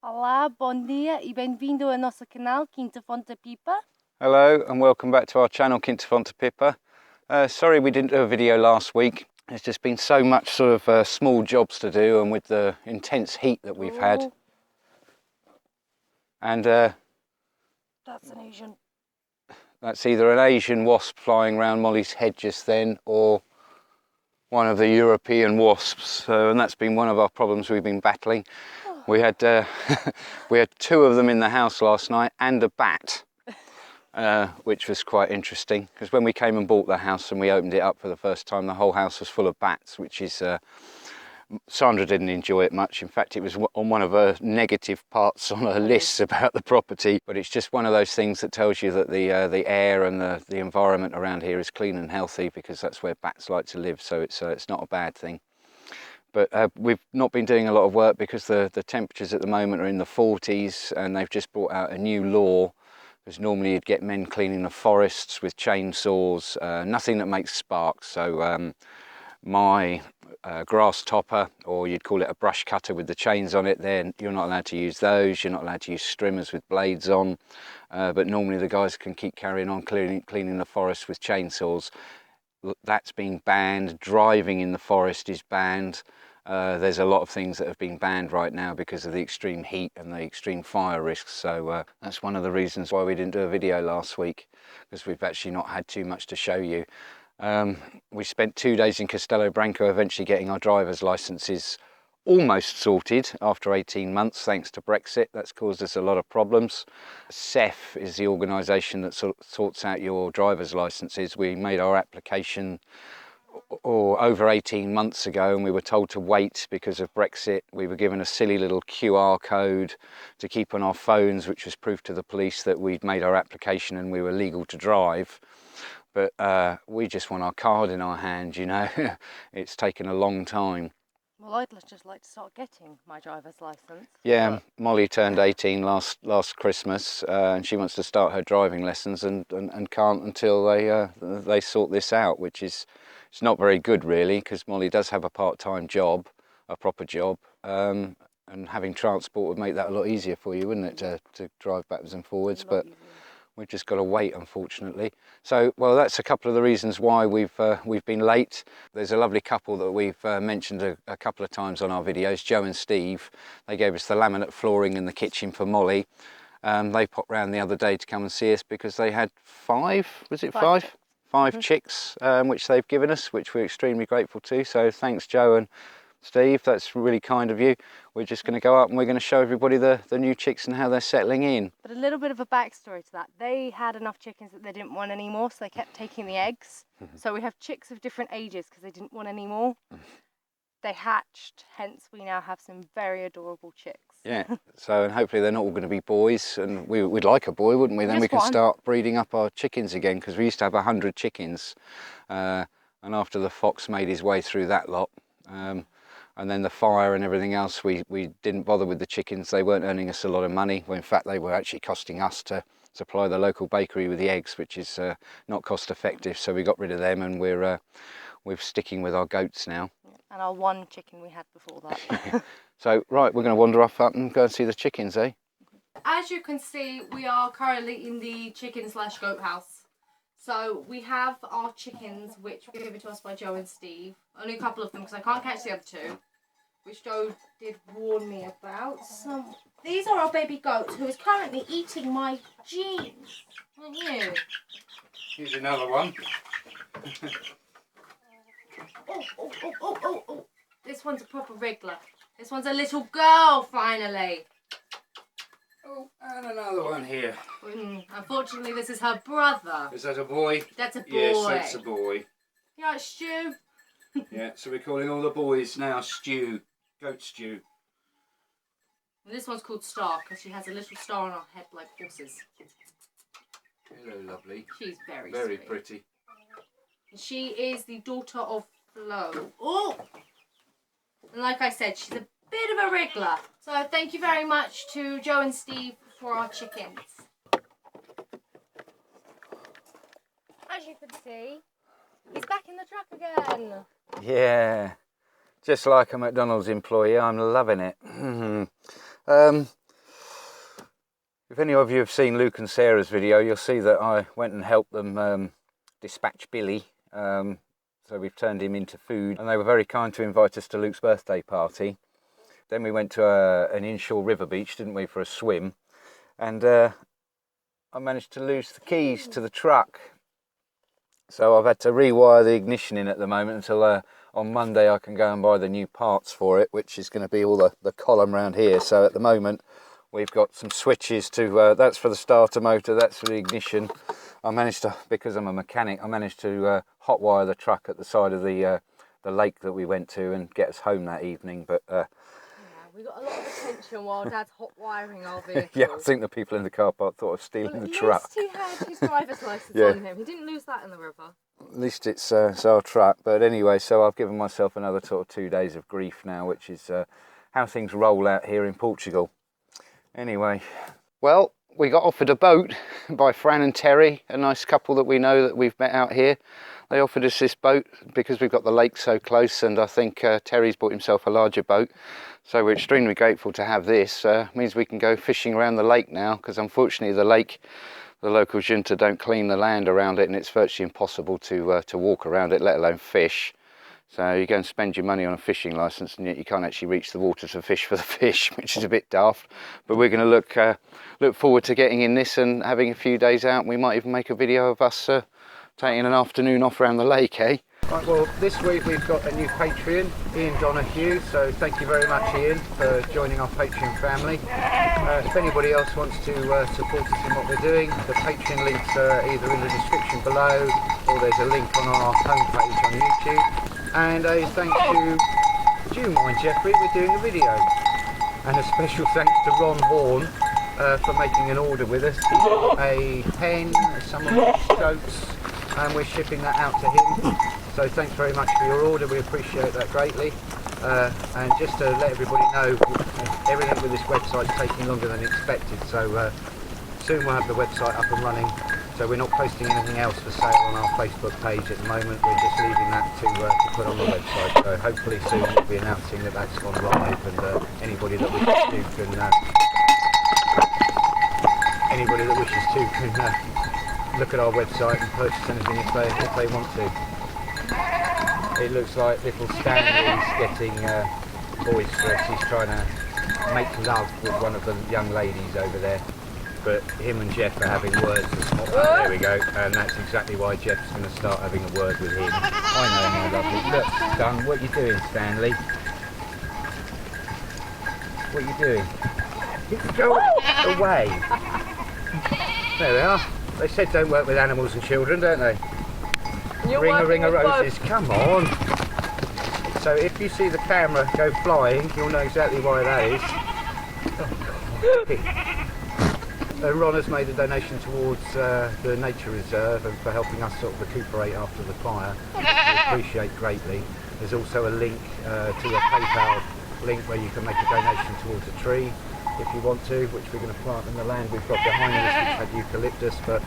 Olá, bom dia e bem-vindo ao nosso canal Quinta, Fonte, Pipa. Hello and welcome back to our channel Quinta, Fonte, Pipa. Sorry we didn't do a video last week. There's just been so much sort of small jobs to do, and with the intense heat that we've had. And That's an Asian. that's either an Asian wasp flying around Molly's head just then, or one of the European wasps. And that's been one of our problems we've been battling. We had we had two of them in the house last night and a bat. Which was quite interesting, because when we came and bought the house and we opened it up for the first time, the whole house was full of bats, which is Sandra didn't enjoy it much. In fact, it was on one of her negative parts on her lists about the property. But it's just one of those things that tells you that the air and the environment around here is clean and healthy, because that's where bats like to live. So it's not a bad thing. But we've not been doing a lot of work because the temperatures at the moment are in the 40s, and they've just brought out a new law. Because normally you'd get men cleaning the forests with chainsaws, nothing that makes sparks. So my grass topper, or you'd call it a brush cutter with the chains on it, then you're not allowed to use those. You're not allowed to use strimmers with blades on. But normally the guys can keep carrying on cleaning the forest with chainsaws. That's been banned. Driving in the forest is banned. There's a lot of things that have been banned right now because of the extreme heat and the extreme fire risks. So that's one of the reasons why we didn't do a video last week, because we've actually not had too much to show you. We spent 2 days in Castelo Branco eventually getting our driver's licenses almost sorted after 18 months, thanks to Brexit. That's caused us a lot of problems. CEF is the organisation that sorts out your driver's licenses. We made our application over 18 months ago, and we were told to wait because of Brexit. We were given a silly little QR code to keep on our phones, which was proof to the police that we'd made our application and we were legal to drive. But we just want our card in our hand, you know. It's taken a long time. Well, I'd just like to start getting my driver's license. Yeah, Molly turned 18 last Christmas, and she wants to start her driving lessons and can't until they sort this out, which is, it's not very good really, because Molly does have a part-time job, a proper job, and having transport would make that a lot easier for you, wouldn't it, to drive backwards and forwards. But we've just got to wait, unfortunately. So, well, that's a couple of the reasons why we've been late. There's a lovely couple that we've mentioned a couple of times on our videos, Joe and Steve. They gave us the laminate flooring in the kitchen for Molly. They popped round the other day to come and see us because they had five chicks, which they've given us, which we're extremely grateful to. So thanks, Joe and Steve, that's really kind of you. We're just going to go up and we're going to show everybody the new chicks and how they're settling in. But a little bit of a backstory to that. They had enough chickens that they didn't want anymore, so they kept taking the eggs. So we have chicks of different ages because they didn't want any more. They hatched, hence we now have some very adorable chicks. Yeah, so and hopefully they're not all going to be boys, and we'd like a boy, wouldn't we? Then we can start breeding up our chickens again, because we used to have 100 chickens, and after the fox made his way through that lot, and then the fire and everything else, we didn't bother with the chickens. They weren't earning us a lot of money. Well, in fact, they were actually costing us to supply the local bakery with the eggs, which is not cost effective. So we got rid of them, and we're sticking with our goats now. And our one chicken we had before that. So, right, we're going to wander off up and go and see the chickens, eh? As you can see, we are currently in the chicken/goat house. So we have our chickens, which were given to us by Joe and Steve. Only a couple of them, because I can't catch the other two, which Joe did warn me about. These are our baby goats, who is currently eating my jeans. Aren't you? Here's another one. Oh. This one's a proper wriggler. This one's a little girl, finally. Oh, and another one here. Unfortunately, this is her brother. Is that a boy? That's a boy. Yes, that's a boy. You like Stu? Yeah, so we're calling all the boys now Stew. Goat Stew. And this one's called Star, because she has a little star on her head like horses. Hello, lovely. She's very sweet. Pretty. And she is the daughter of Flo. Oh! And like I said, she's a bit of a wriggler. So thank you very much to Joe and Steve for our chickens. As you can see, he's back in the truck again. Yeah, just like a McDonald's employee, I'm loving it. If any of you have seen Luke and Sarah's video, you'll see that I went and helped them dispatch Billy. So we've turned him into food, and they were very kind to invite us to Luke's birthday party. Then we went to an inshore river beach, didn't we, for a swim. And I managed to lose the keys to the truck. So I've had to rewire the ignition in at the moment until on Monday I can go and buy the new parts for it, which is going to be all the column round here. So at the moment we've got some switches to, that's for the starter motor, that's for the ignition. I managed to, because I'm a mechanic, I managed to hotwire the truck at the side of the lake that we went to and get us home that evening. But we got a lot of attention while Dad's hot wiring our vehicle. yeah, I think the people in the car park thought of stealing the truck. At least he had his driver's license Yeah. on him. He didn't lose that in the river. At least it's our truck. But anyway, so I've given myself another sort of 2 days of grief now, which is how things roll out here in Portugal. Anyway, well, we got offered a boat by Fran and Terry, a nice couple that we know that we've met out here. They offered us this boat because we've got the lake so close, and I think Terry's bought himself a larger boat. So we're extremely grateful to have this. Means we can go fishing around the lake now, because unfortunately the lake, the local junta don't clean the land around it, and it's virtually impossible to walk around it, let alone fish. So you go and spend your money on a fishing licence, and yet you can't actually reach the water to fish for the fish, which is a bit daft. But we're going to look forward to getting in this and having a few days out. We might even make a video of us taking an afternoon off around the lake, eh? Right, well, this week we've got a new Patreon, Ian Donahue, so thank you very much, Ian, for joining our Patreon family. If anybody else wants to support us in what we're doing, the Patreon links are either in the description below, or there's a link on our homepage on YouTube. And a thank you, do you mind, Jeffrey, we're doing a video. And a special thanks to Ron Horn for making an order with us. He got a pen, some of his coats, and we're shipping that out to him. So thanks very much for your order, we appreciate that greatly. And just to let everybody know, everything with this website's taking longer than expected, so soon we'll have the website up and running. So we're not posting anything else for sale on our Facebook page at the moment, we're just leaving that to put on the website. So hopefully soon we'll be announcing that that's gone live, and anybody that wishes to can look at our website and purchase anything if they want to. It looks like little Stanley's getting boisterous. He's trying to make love with one of the young ladies over there. But him and Jeff are having words. There we go. And that's exactly why Jeff's going to start having a word with him. I know, my lovely. Look, son, what are you doing, Stanley? What are you doing? Go away. There we are. They said don't work with animals and children, don't they? Ring a roses, come on. So if you see the camera go flying, you'll know exactly why that is. Oh, God. Ron has made a donation towards the nature reserve and for helping us sort of recuperate after the fire. We appreciate greatly. There's also a link to a PayPal link where you can make a donation towards a tree if you want to, which we're going to plant in the land we've got behind us, which had eucalyptus, but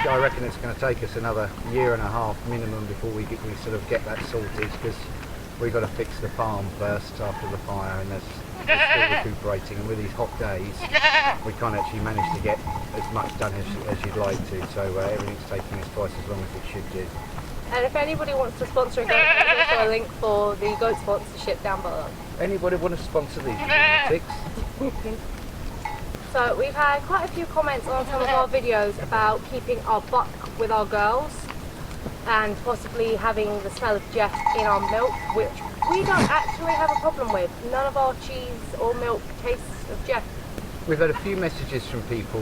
I reckon it's going to take us another year and a half minimum before we sort of get that sorted, because we've got to fix the farm first after the fire, and we're still recuperating, and with these hot days we can't actually manage to get as much done as you'd like to, so everything's taking us twice as long as it should do. And if anybody wants to sponsor a goat, there's also a link for the goat sponsorship down below. Anybody want to sponsor these lunatics? So we've had quite a few comments on some of our videos about keeping our buck with our girls and possibly having the smell of Jeff in our milk, which we don't actually have a problem with. None of our cheese or milk tastes of Jeff. We've had a few messages from people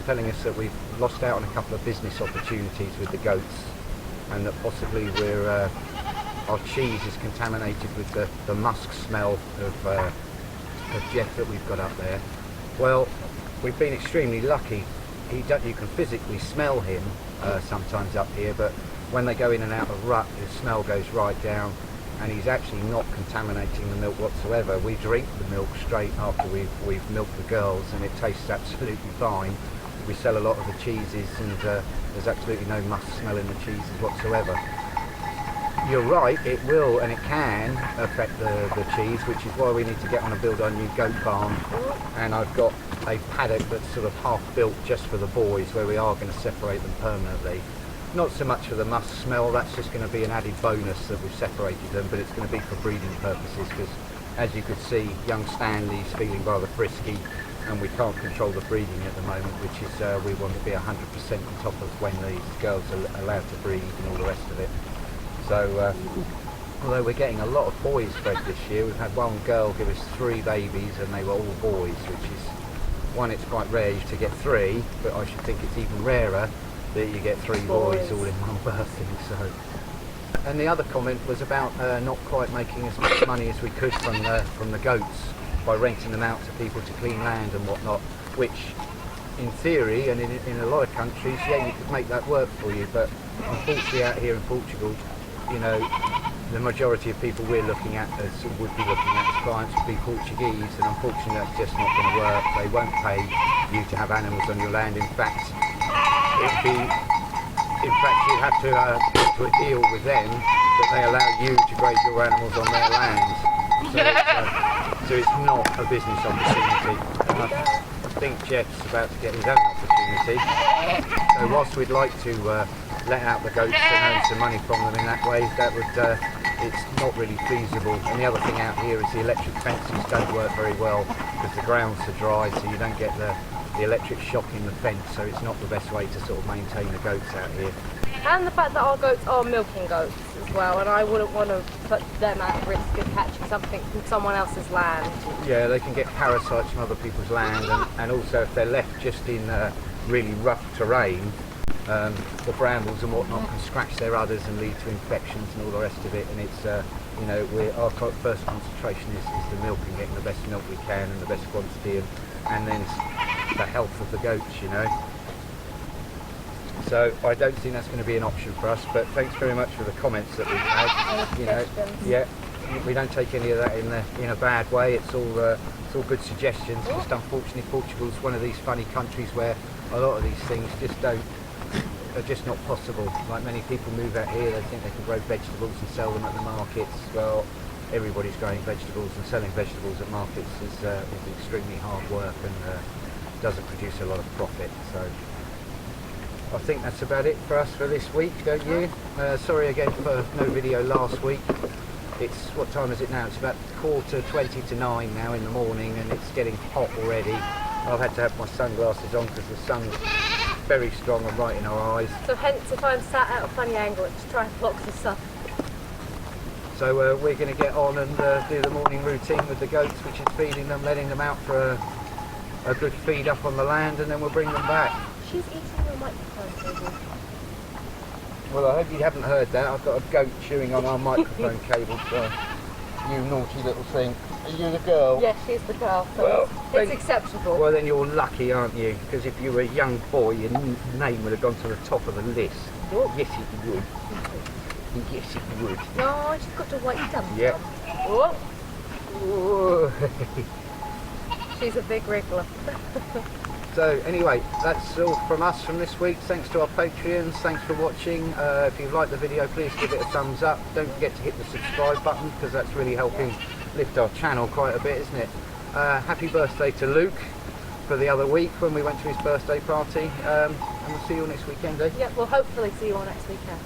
telling us that we've lost out on a couple of business opportunities with the goats, and that possibly our cheese is contaminated with the musk smell of Jeff that we've got up there. Well, we've been extremely lucky. You can physically smell him sometimes up here, but when they go in and out of rut, his smell goes right down, and he's actually not contaminating the milk whatsoever. We drink the milk straight after we've milked the girls, and it tastes absolutely fine. We sell a lot of the cheeses, and there's absolutely no musk smell in the cheeses whatsoever. You're right, it will and it can affect the cheese, which is why we need to get on and build our new goat farm. And I've got a paddock that's sort of half built just for the boys, where we are going to separate them permanently. Not so much for the must smell, that's just going to be an added bonus that we've separated them, but it's going to be for breeding purposes, because as you could see, young Stanley's feeling rather frisky, and we can't control the breeding at the moment, which is we want to be 100% on top of when these girls are allowed to breed and all the rest of it. So although we're getting a lot of boys bred this year, we've had one girl give us 3 babies and they were all boys, which is, one, it's quite rare to get 3, but I should think it's even rarer that you get 3 boys all in one birthing. So, and the other comment was about not quite making as much money as we could from the goats by renting them out to people to clean land and whatnot, which in theory and in a lot of countries, yeah, you could make that work for you, but unfortunately out here in Portugal, you know, the majority of people we're looking at would be looking at as clients would be Portuguese, and unfortunately that's just not going to work. They won't pay you to have animals on your land. In fact, you'd have to get to a deal with them that they allow you to graze your animals on their land. So it's not a business opportunity. And I think Jeff's about to get his own opportunity. So whilst we'd like to let out the goats and earn some money from them in that way, that would it's not really feasible. And the other thing out here is the electric fences don't work very well because the grounds are dry, so you don't get the electric shock in the fence, so it's not the best way to sort of maintain the goats out here. And the fact that our goats are milking goats as well, and I wouldn't want to put them at risk of catching something from someone else's land. Yeah, they can get parasites from other people's land, and also if they're left just in really rough terrain, the brambles and whatnot can scratch their udders and lead to infections and all the rest of it. And it's you know, our first concentration is the milk and getting the best milk we can and the best quantity, and then the health of the goats, you know. So I don't think that's going to be an option for us, but thanks very much for the comments that we've had. You know, yeah, we don't take any of that in a bad way. It's all good suggestions. Just unfortunately, Portugal's one of these funny countries where a lot of these things are just not possible. Like, many people move out here, they think they can grow vegetables and sell them at the markets. Well, everybody's growing vegetables, and selling vegetables at markets is extremely hard work and doesn't produce a lot of profit. So I think that's about it for us for this week, don't you? Sorry again for no video last week. It's, what time is it now? It's about 9:15 now in the morning, and it's getting hot already. I've had to have my sunglasses on because the sun's very strong and right in our eyes. So hence, if I'm sat at a funny angle, it's to try and block the sun. So we're going to get on and do the morning routine with the goats, which is feeding them, letting them out for a good feed up on the land, and then we'll bring them back. She's eating your microphone cable. Well, I hope you haven't heard that. I've got a goat chewing on our microphone cable, so you naughty little thing. Are you the girl? Yes, she's the girl. So well, it's acceptable. Well, then you're lucky, aren't you? Because if you were a young boy, your name would have gone to the top of the list. Oh. Yes, it would. Yes, it would. No, she's got to wait down. Yep. Oh. She's a big wriggler. So anyway, that's all from us from this week. Thanks to our Patreons, thanks for watching. If you've liked the video, please give it a thumbs up. Don't forget to hit the subscribe button, because that's really helping lift our channel quite a bit, isn't it? Happy birthday to Luke for the other week when we went to his birthday party. And we'll see you all next weekend, eh? Yeah, we'll hopefully see you all next weekend.